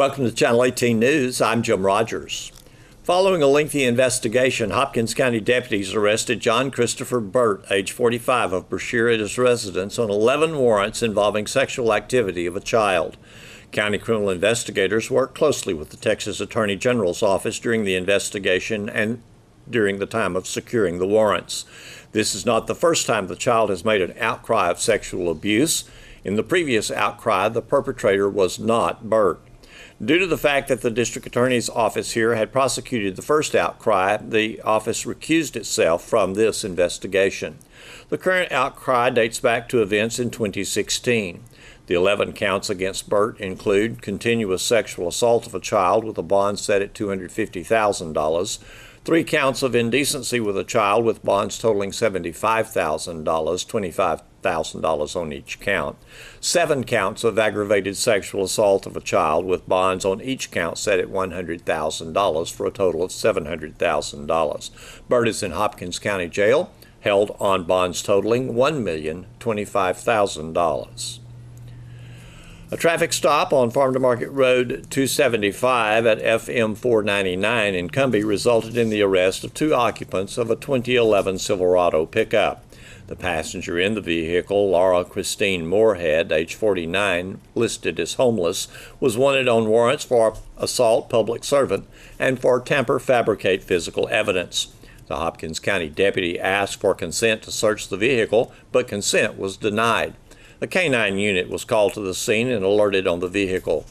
Welcome to Channel 18 News. I'm Jim Rogers. Following a lengthy investigation, Hopkins County deputies arrested John Christopher Burt, age 45, of Brashear at his residence on 11 warrants involving sexual activity of a child. County criminal investigators worked closely with the Texas Attorney General's office during the investigation and during the time of securing the warrants. This is not the first time the child has made an outcry of sexual abuse. In the previous outcry, the perpetrator was not Burt. Due to the fact that the district attorney's office here had prosecuted the first outcry, the office recused itself from this investigation. The current outcry dates back to events in 2016. The 11 counts against Burt include continuous sexual assault of a child with a bond set at $250,000, 3 counts of indecency with a child with bonds totaling $75,000, $25,000 on each count, 7 counts of aggravated sexual assault of a child with bonds on each count set at $100,000 for a total of $700,000. Burt is in Hopkins County Jail, held on bonds totaling $1,025,000. A traffic stop on Farm to Market Road 275 at FM 499 in Cumbie resulted in the arrest of 2 occupants of a 2011 Silverado pickup. The passenger in the vehicle, Laura Christine Moorhead, age 49, listed as homeless, was wanted on warrants for assault, public servant, and for tamper, fabricate physical evidence. The Hopkins County deputy asked for consent to search the vehicle, but consent was denied. A canine unit was called to the scene and alerted on the vehicle.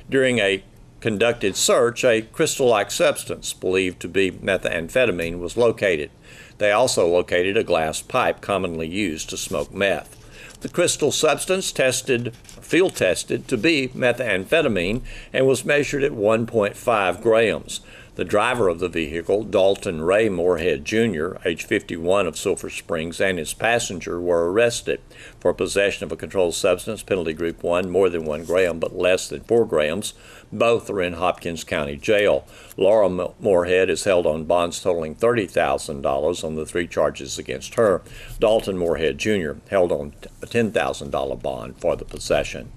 During a conducted search, a crystal-like substance believed to be methamphetamine was located. They also located a glass pipe commonly used to smoke meth. The crystal substance field tested to be methamphetamine and was measured at 1.5 grams. The driver of the vehicle, Dalton Ray Moorhead Jr., age 51 of Sulphur Springs, and his passenger were arrested for possession of a controlled substance, penalty group 1, more than 1 gram but less than 4 grams. Both are in Hopkins County Jail. Laura Moorhead is held on bonds totaling $30,000 on the 3 charges against her. Dalton Moorhead Jr. held on a $10,000 bond for the possession.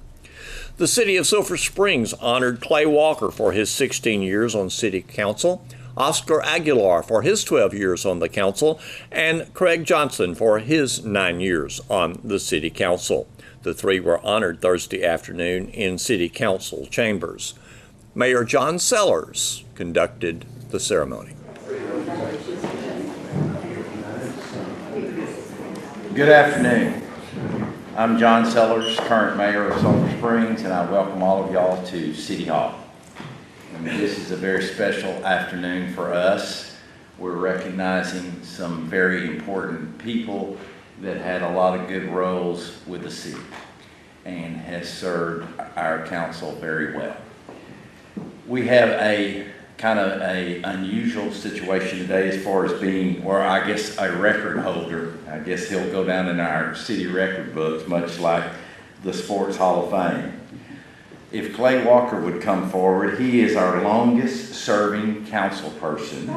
The city of Sulphur Springs honored Clay Walker for his 16 years on city council, Oscar Aguilar for his 12 years on the council, and Craig Johnson for his 9 years on the city council. The 3 were honored Thursday afternoon in city council chambers. Mayor John Sellers conducted the ceremony. Good afternoon. I'm John Sellers, current mayor of Sulphur Springs, and I welcome all of y'all to City Hall. This is a very special afternoon for us. We're recognizing some very important people that had a lot of good roles with the city and has served our council very well. We have a kind of an unusual situation today as far as being, or I guess a record holder. I guess he'll go down in our city record books, much like the Sports Hall of Fame. If Clay Walker would come forward, he is our longest serving council person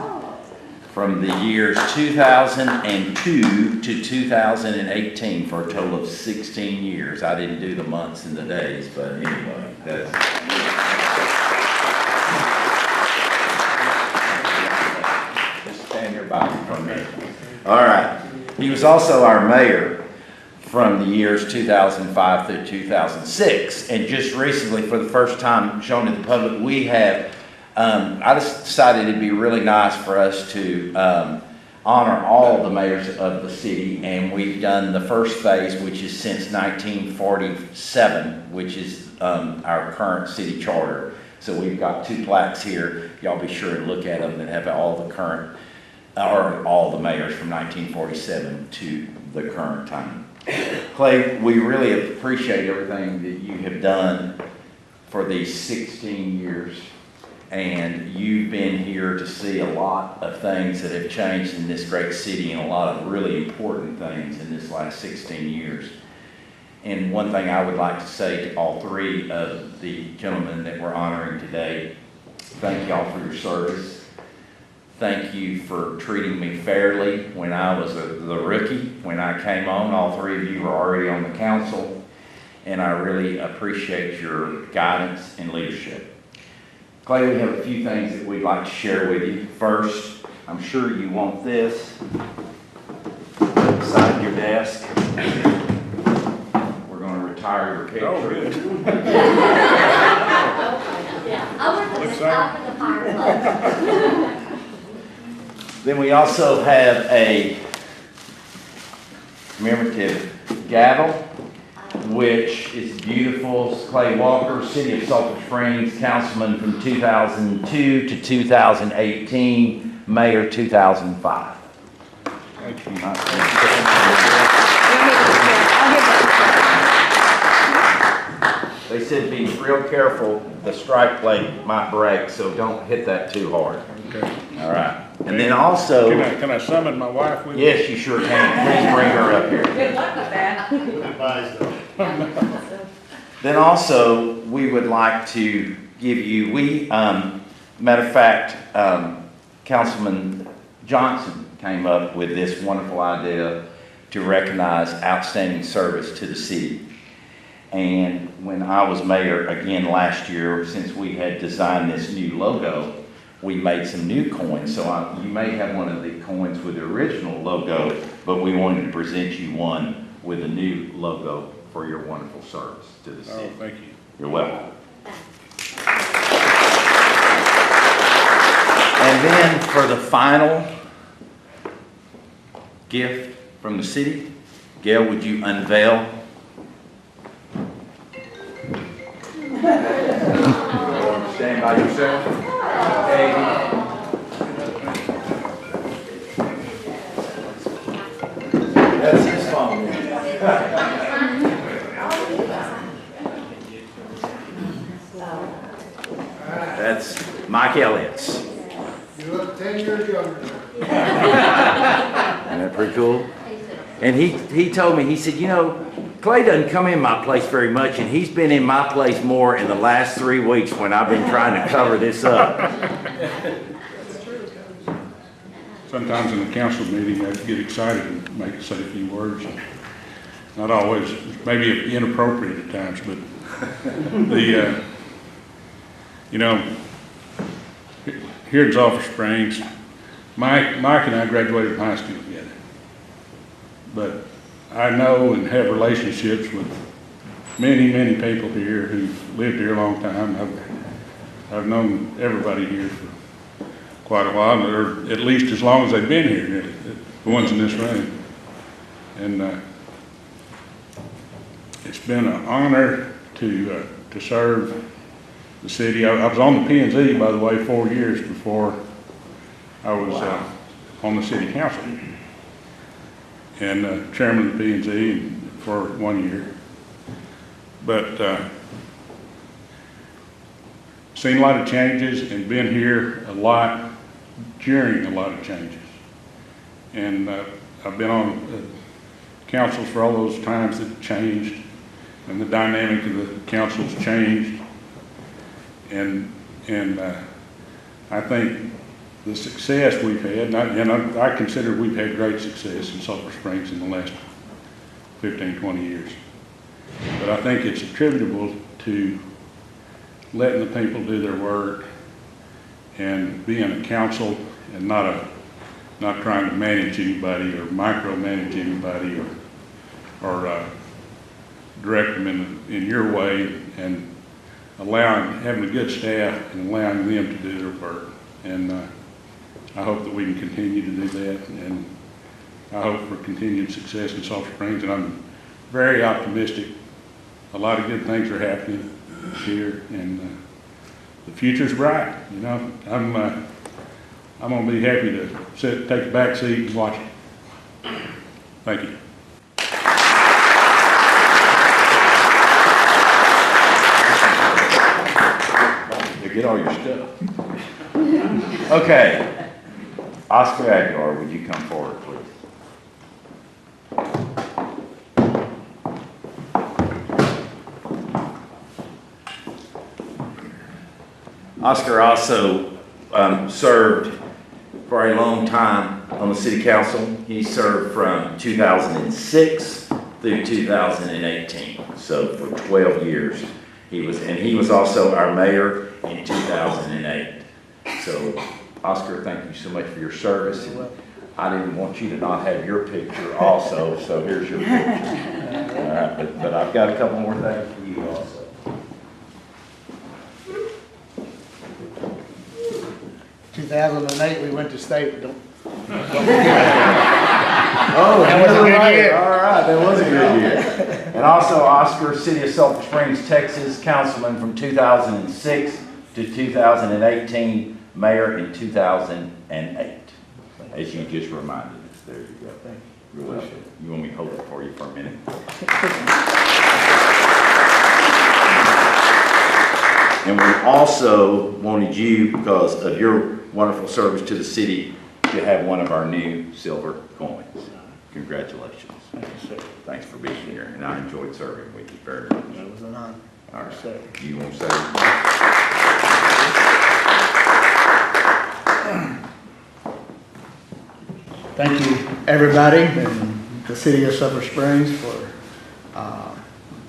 from the years 2002 to 2018 for a total of 16 years. I didn't do the months and the days, but anyway, that's... From me. All right. He was also our mayor from the years 2005 through 2006. And just recently, for the first time shown to the public, we have, I just decided it'd be really nice for us to honor all the mayors of the city. And we've done the first phase, which is since 1947, which is our current city charter. So we've got 2 plaques here. Y'all be sure to look at them that have all the current or all the mayors from 1947 to the current time. Clay, we really appreciate everything that you have done for these 16 years, and you've been here to see a lot of things that have changed in this great city and a lot of really important things in this last 16 years. And one thing I would like to say to all 3 of the gentlemen that we're honoring today, thank y'all for your service. Thank you for treating me fairly when I was the rookie. When I came on, all 3 of you were already on the council, and I really appreciate your guidance and leadership. Clay, we have a few things that we'd like to share with you. First, I'm sure you want this beside your desk. We're going to retire your picture. Oh, good. Yeah, over the top of the fireplace. Then we also have a commemorative gavel, which is beautiful. It's Clay Walker, City of Sulphur Springs, Councilman from 2002 to 2018, Mayor 2005. Thank you. They said be real careful, the strike plate might break, so don't hit that too hard. Okay. All right. And then also, Can I summon my wife with me? yes, you sure can. Please bring her up here. Good luck with that. Then also, we would like to give you, matter of fact, Councilman Johnson came up with this wonderful idea to recognize outstanding service to the city. And when I was mayor again last year, since we had designed this new logo, we made some new coins. So you may have one of the coins with the original logo, but we wanted to present you one with a new logo for your wonderful service to the city. Oh, thank you. You're welcome. And then for the final gift from the city, Gail, would you unveil? Stand by yourself. Okay. That's his phone. That's Mike Elliott's. You look 10 years younger. Isn't that pretty cool? And he told me, he said, you know, Clay doesn't come in my place very much, and he's been in my place more in the last 3 weeks when I've been trying to cover this up. Sometimes in a council meeting, I get excited and make it say a few words. Not always, maybe inappropriate at times, but here in Sulphur Springs, Mike and I graduated from high school together. But I know and have relationships with many, many people here who've lived here a long time. I've known everybody here for quite a while, or at least as long as they've been here, the ones in this room. And it's been an honor to serve the city. I was on the P&Z, by the way, 4 years before I was on the city council. And chairman of the P&Z for 1 year. But seen a lot of changes and been here a lot during a lot of changes. And I've been on councils for all those times that changed, and the dynamic of the councils changed. And I think the success we've had, and I consider we've had great success in Sulphur Springs in the last 15, 20 years. But I think it's attributable to letting the people do their work and being a council and not trying to manage anybody or micromanage anybody or direct them in your way, and having a good staff and allowing them to do their work. And I hope that we can continue to do that, and I hope for continued success in Sulphur Springs, and I'm very optimistic. A lot of good things are happening here, and the future's bright. You know, I'm gonna be happy to take the back seat and watch it. Thank you. Get all your stuff. Okay. Oscar Aguilar, would you come forward, please? Oscar also served for a long time on the city council. He served from 2006 through 2018, so for 12 years. He was also our mayor in 2008. So, Oscar, thank you so much for your service. I didn't want you to not have your picture also, so here's your picture. All right, but I've got a couple more things for you also. 2008, we went to state. Oh, that was a good year. All right, that was a good year. And also Oscar, City of Sulphur Springs, Texas, councilman from 2006 to 2018, mayor in 2008, as you just reminded us. There you go. Thank you. You're welcome. You want me to hold it for you for a minute? And we also wanted you, because of your wonderful service to the city, to have one of our new silver coins. Congratulations. Thank you, sir. Thanks for being here, and I enjoyed serving with you very much. That was an honor. All right, Sir. you want to say? Thank you, everybody, and the City of Sulphur Springs for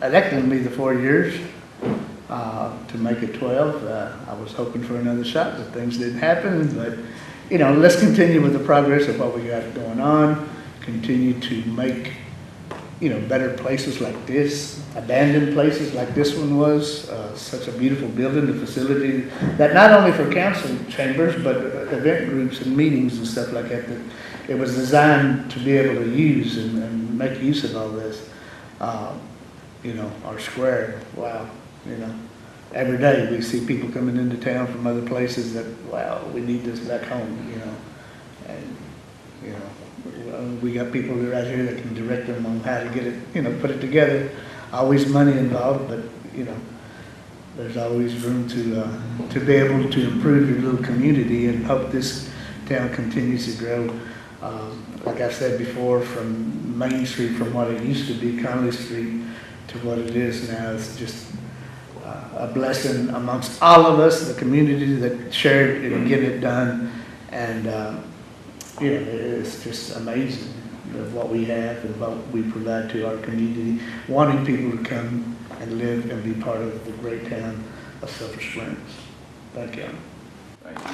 electing me the 4 years to make it 12. I was hoping for another shot, but things didn't happen. But, you know, let's continue with the progress of what we got going on, continue to make, you know, better places like this, abandoned places like this one was, such a beautiful building, the facility that not only for council chambers, but event groups and meetings and stuff like that, that it was designed to be able to use and make use of all this. You know, our square, wow, you know, every day we see people coming into town from other places that, wow, we need this back home, you know, and, you know, we got people right here that can direct them on how to get it, you know, put it together. Always money involved, but, you know, there's always room to be able to improve your little community and hope this town continues to grow. Like I said before, from Main Street, from what it used to be, Conley Street, to what it is now, it's just a blessing amongst all of us, the community that shared in getting it done. And, you know, it's just amazing what we have and what we provide to our community, wanting people to come and live and be part of the great town of Sulphur Springs. Thank you. Thank you.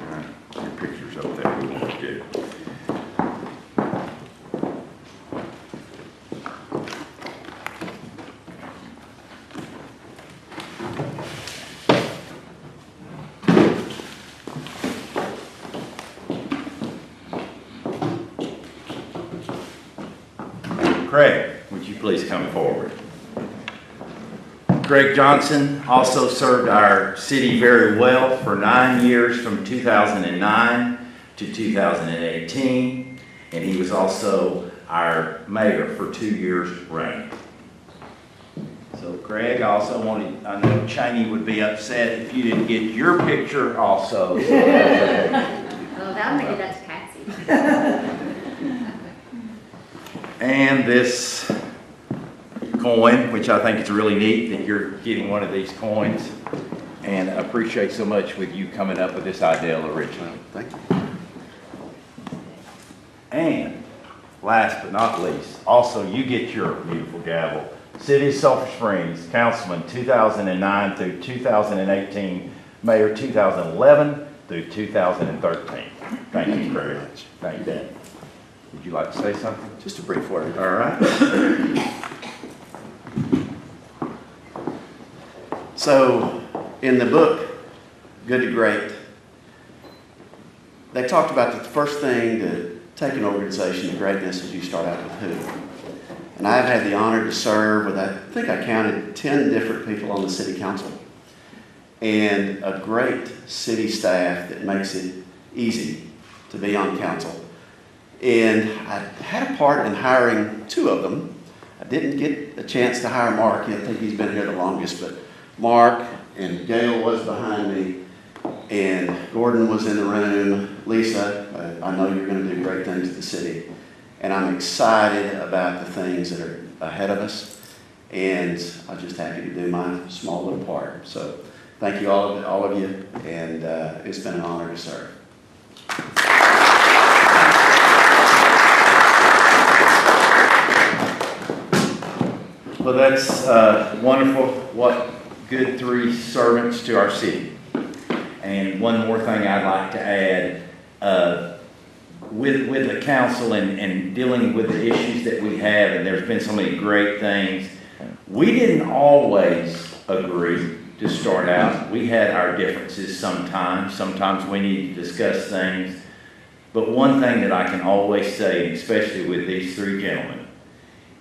All right, your picture's up there. We want to get it. Craig, would you please come forward? Greg Johnson also served our city very well for 9 years, from 2009 to 2018, and he was also our mayor for 2 years running. So Greg, also wanted, I know Ch.18 would be upset if you didn't get your picture also. Oh, that'll make it that's Patsy. And this coin, which I think is really neat that you're getting one of these coins, and I appreciate so much with you coming up with this idea originally. Thank you. And last but not least, also you get your beautiful gavel. City of Sulphur Springs, Councilman 2009 through 2018, Mayor 2011 through 2013. Thank you very much. Thank you, Dan. Would you like to say something? Just a brief word. All right. So, in the book, Good to Great, they talked about that the first thing to take an organization to greatness is you start out with who. And I've had the honor to serve with, I think I counted 10 different people on the city council, and a great city staff that makes it easy to be on council. And I had a part in hiring 2 of them. I didn't get a chance to hire Mark. I think he's been here the longest, but Mark and Gail was behind me, and Gordon was in the room. Lisa, I know you're going to do great things at the city, and I'm excited about the things that are ahead of us, and I'm just happy to do my small little part. So thank you all of you, and it's been an honor to serve. Well, that's wonderful what good three servants to our city. And one more thing I'd like to add, with the council and dealing with the issues that we have, and there's been so many great things, we didn't always agree to start out. We had our differences sometimes. Sometimes we need to discuss things. But one thing that I can always say, especially with these three gentlemen,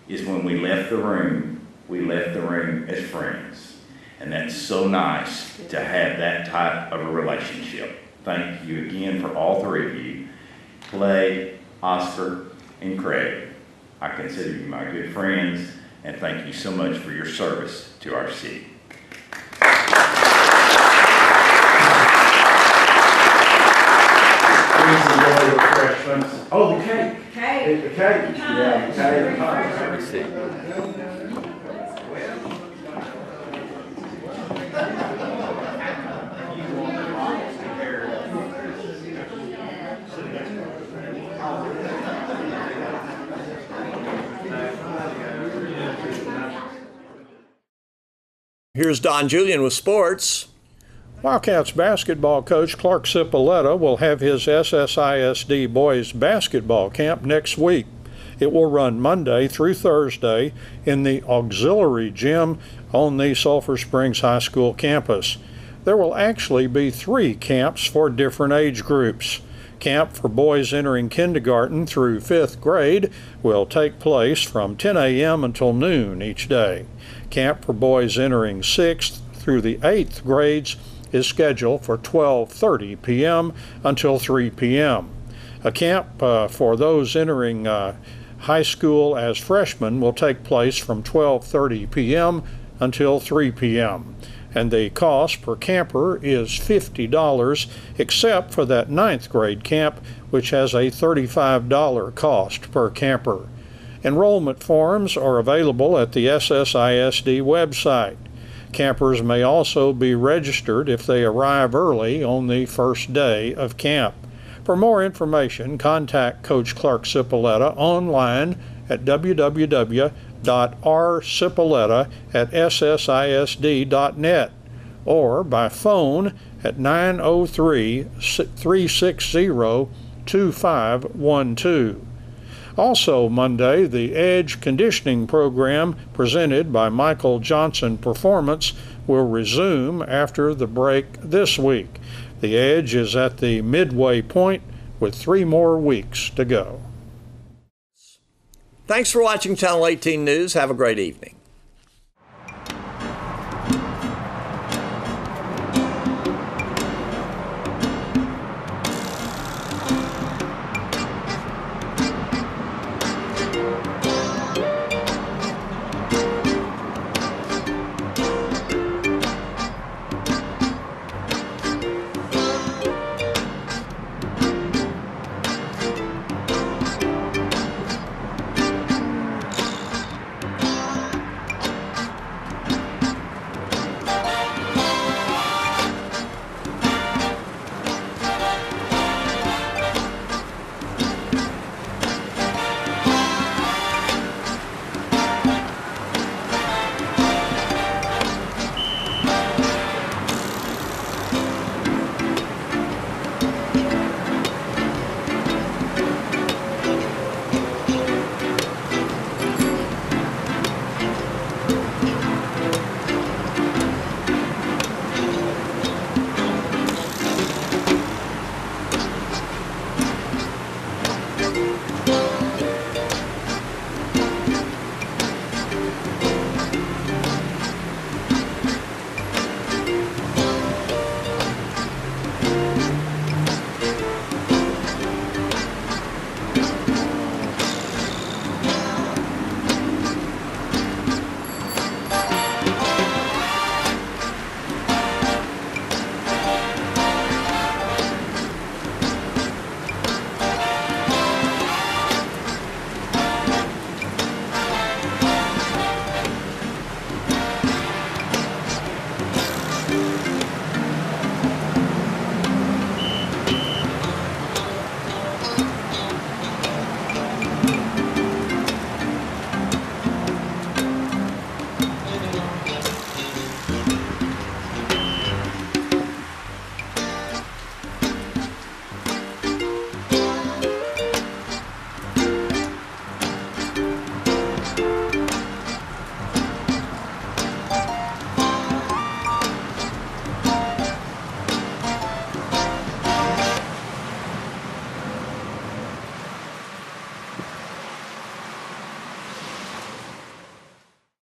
is when we left the room as friends. And that's so nice to have that type of a relationship. Thank you again for all three of you. Clay, Oscar, and Craig. I consider you my good friends, and thank you so much for your service to our city. Please enjoy the refreshments. Oh, the cake. Cake. The cake. Yeah, the cake. Let me see. Here's Don Julian with sports. Wildcats basketball coach Clark Cipolletta will have his SSISD boys basketball camp next week. It will run Monday through Thursday in the auxiliary gym on the Sulphur Springs High School campus. There will actually be 3 camps for different age groups. Camp for boys entering kindergarten through 5th grade will take place from 10 a.m. until noon each day. Camp for boys entering 6th through the 8th grades is scheduled for 12:30 p.m. until 3 p.m. A camp for those entering high school as freshmen will take place from 12:30 p.m. until 3 p.m. And the cost per camper is $50, except for that 9th grade camp, which has a $35 cost per camper. Enrollment forms are available at the SSISD website. Campers may also be registered if they arrive early on the first day of camp. For more information, contact Coach Clark Cipolletta online at www.rcipolletta@ssisd.net or by phone at 903-360-2512. Also Monday, the Edge Conditioning Program presented by Michael Johnson Performance will resume after the break this week. The Edge is at the midway point with 3 more weeks to go. Thanks for watching Channel 18 News. Have a great evening.